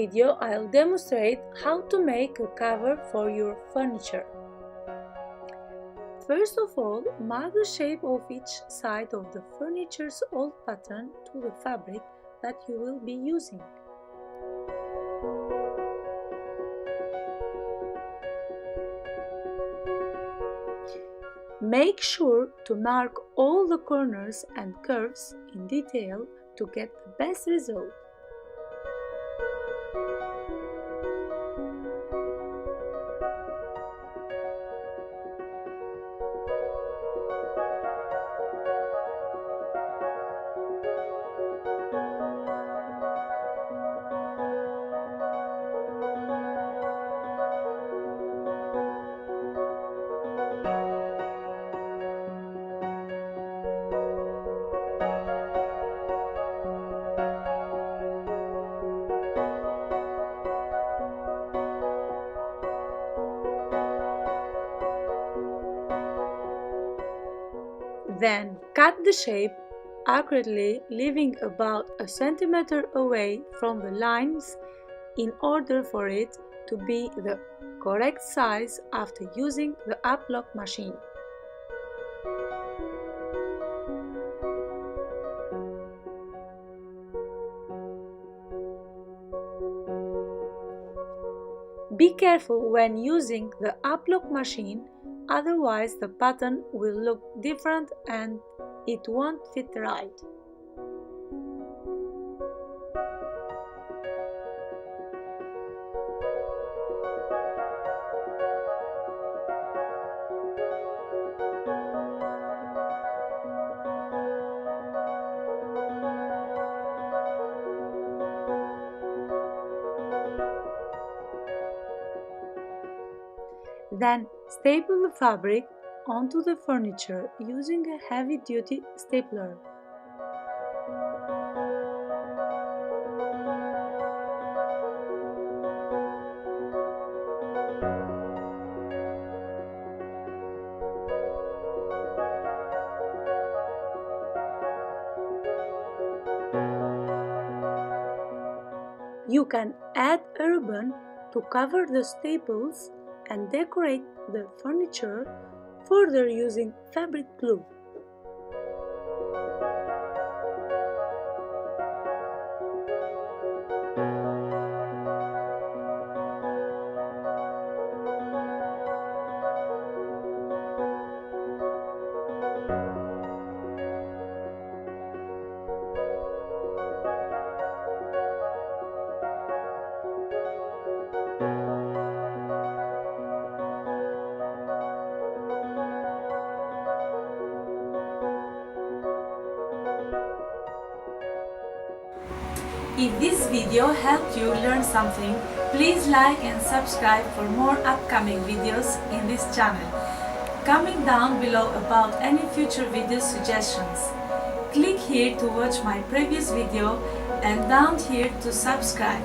video I'll demonstrate how to make a cover for your furniture. First of all, mark the shape of each side of the furniture's old pattern to the fabric that you will be using. Make sure to mark all the corners and curves in detail to get the best result. Then cut the shape accurately, leaving about a centimeter away from the lines in order for it to be the correct size after using the uplock machine. Be careful when using the uplock machine, otherwise the pattern will look different and it won't fit right. Then staple the fabric onto the furniture using a heavy-duty stapler. You can add a ribbon to cover the staples and decorate the furniture further using fabric glue. If this video helped you learn something, please like and subscribe for more upcoming videos in this channel. Comment down below about any future video suggestions. Click here to watch my previous video and down here to subscribe.